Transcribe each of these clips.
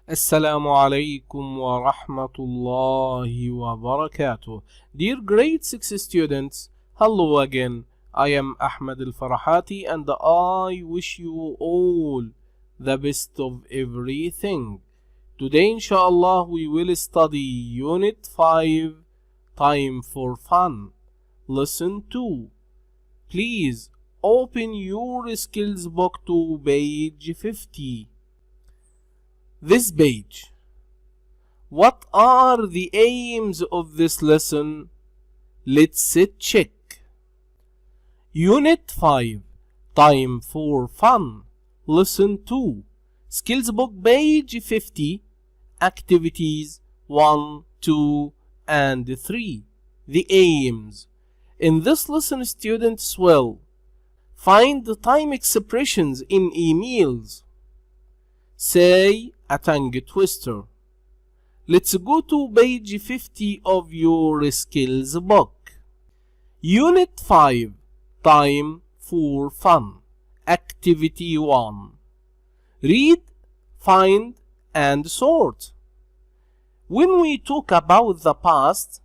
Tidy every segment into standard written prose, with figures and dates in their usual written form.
Assalamu alaikum wa rahmatullahi wa barakatuh. Dear grade 6 students, hello again. I am Ahmed al-Farahati and I wish you all the best of everything. Today inshallah we will study Unit 5, Time for Fun. Lesson 2. Please open your skills book to page 50. This page. What are the aims of this lesson? Let's check. Unit 5. Time for Fun. Lesson 2. Skills book page 50. Activities 1, 2, and 3. The aims. In this lesson, students will find the time expressions in emails. Say a tongue twister. Let's go to page 50 of your skills book. Unit 5. Time for Fun. Activity 1. Read, find, and sort. When we talk about the past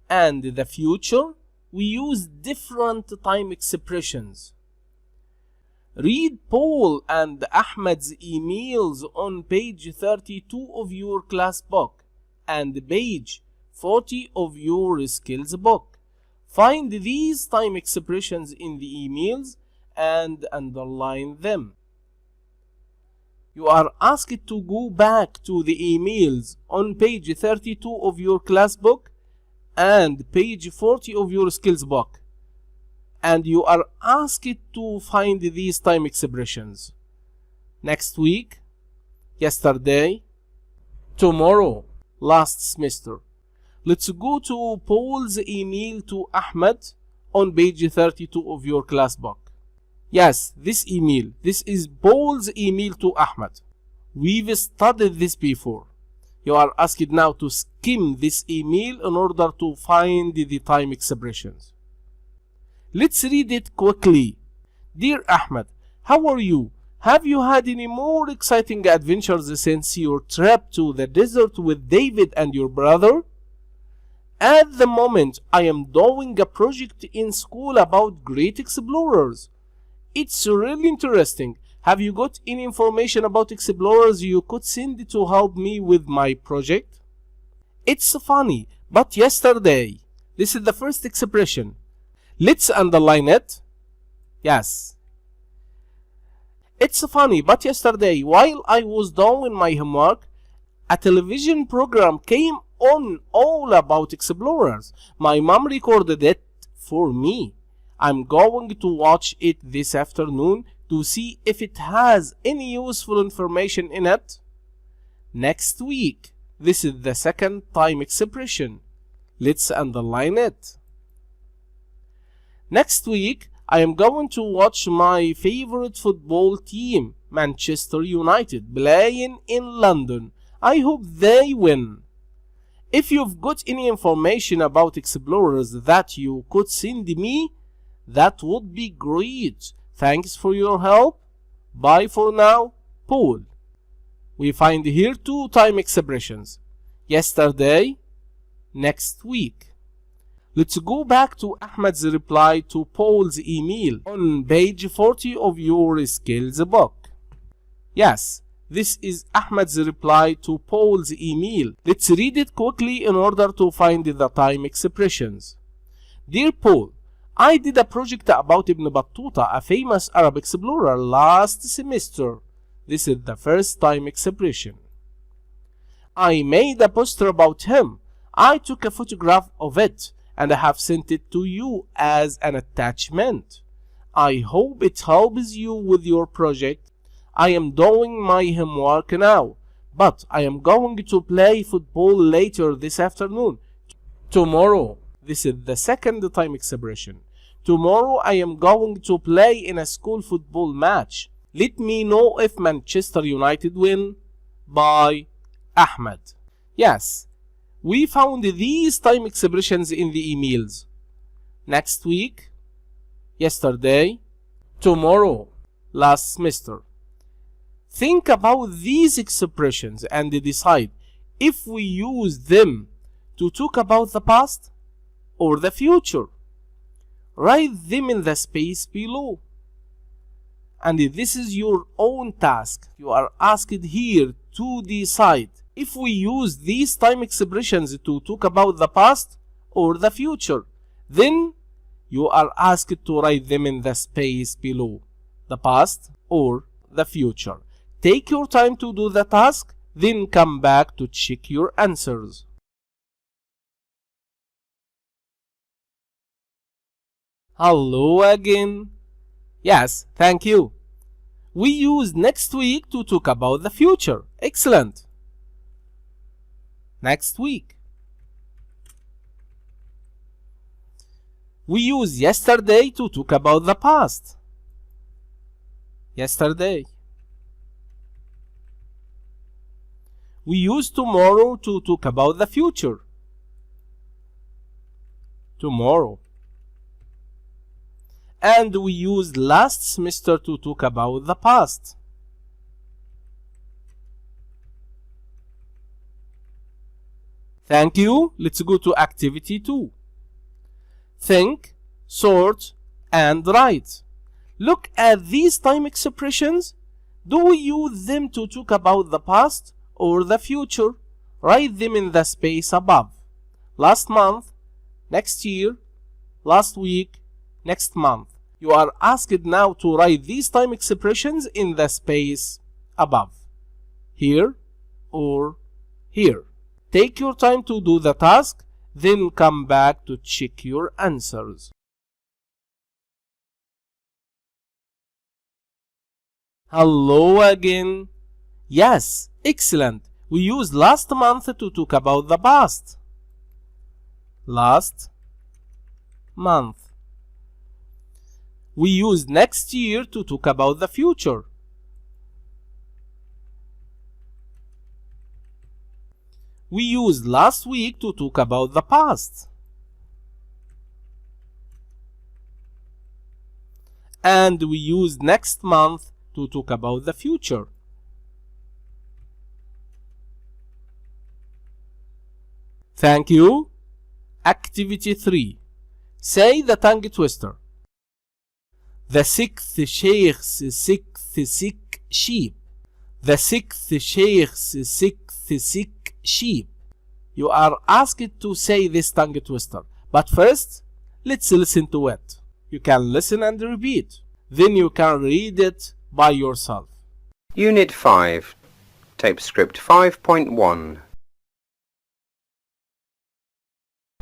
and the future, we use different time expressions. Read Paul and Ahmed's emails on page 32 of your class book and page 40 of your skills book. Find these time expressions in the emails and underline them. You are asked to go back to the emails on page 32 of your class book and page 40 of your skills book. And you are asked to find these time expressions. Next week, yesterday, tomorrow, last semester. Let's go to Paul's email to Ahmed on page 32 of your class book. Yes, this email. This is Paul's email to Ahmed. We've studied this before. You are asked now to skim this email in order to find the time expressions. Let's read it quickly. Dear Ahmed, how are you? Have you had any more exciting adventures since your trip to the desert with David and your brother? At the moment, I am doing a project in school about great explorers. It's really interesting. Have you got any information about explorers you could send to help me with my project? It's funny, but yesterday, this is the first expression. Let's underline it. Yes. It's funny, but yesterday, while I was doing my homework, a television program came on all about explorers. My mom recorded it for me. I'm going to watch it this afternoon to see if it has any useful information in it. Next week. This is the second time expression. Let's underline it. Next week, I am going to watch my favorite football team, Manchester United, playing in London. I hope they win. If you've got any information about explorers that you could send me, that would be great. Thanks for your help. Bye for now, Paul. We find here two time expressions. Yesterday, next week. Let's go back to Ahmed's reply to Paul's email on page 40 of your skills book. Yes, this is Ahmed's reply to Paul's email. Let's read it quickly in order to find the time expressions. Dear Paul, I did a project about Ibn Battuta, a famous Arab explorer, last semester. This is the first time expression. I made a poster about him. I took a photograph of it and I have sent it to you as an attachment. I hope it helps you with your project. I am doing my homework now, but I am going to play football later this afternoon. Tomorrow, this is the second time expression. Tomorrow I am going to play in a school football match. Let me know if Manchester United win. By Ahmed. Yes. We found these time expressions in the emails. Next week, yesterday, tomorrow, last semester. Think about these expressions and decide if we use them to talk about the past or the future. Write them in the space below. And this is your own task. You are asked here to decide if we use these time expressions to talk about the past or the future. Then you are asked to write them in the space below, the past or the future. Take your time to do the task, then come back to check your answers. Hello again. Yes, thank you. We use next week to talk about the future. Excellent. Next week. We use yesterday to talk about the past. Yesterday. We use tomorrow to talk about the future. Tomorrow. And we used last semester to talk about the past. Thank you. Let's go to activity 2. Think, sort, and write. Look at these time expressions. Do we use them to talk about the past or the future? Write them in the space above. Last month, next year, last week, next month. You are asked now to write these time expressions in the space above, here or here. Take your time to do the task, then come back to check your answers. Hello again. Yes, excellent. We used last month to talk about the past. Last month. We used next year to talk about the future. We used last week to talk about the past. And we used next month to talk about the future. Thank you. Activity 3. Say the tongue twister. The sixth sheikh's sixth sick sheep. The sixth sheikh's sixth sick sheep. You are asked to say this tongue twister. But first, let's listen to it. You can listen and repeat. Then you can read it by yourself. Unit 5, Tape Script 5.1.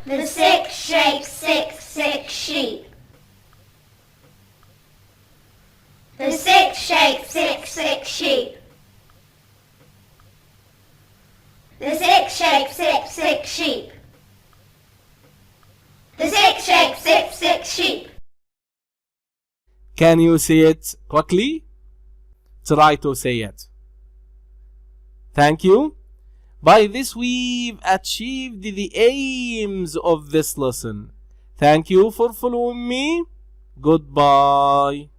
The six shapes six sheep. The six shapes six sheep. The six shapes six sheep. The six shapes six sheep. Can you say it quickly? Try to say it. Thank you. By this we've achieved the aims of this lesson. Thank you for following me. Goodbye.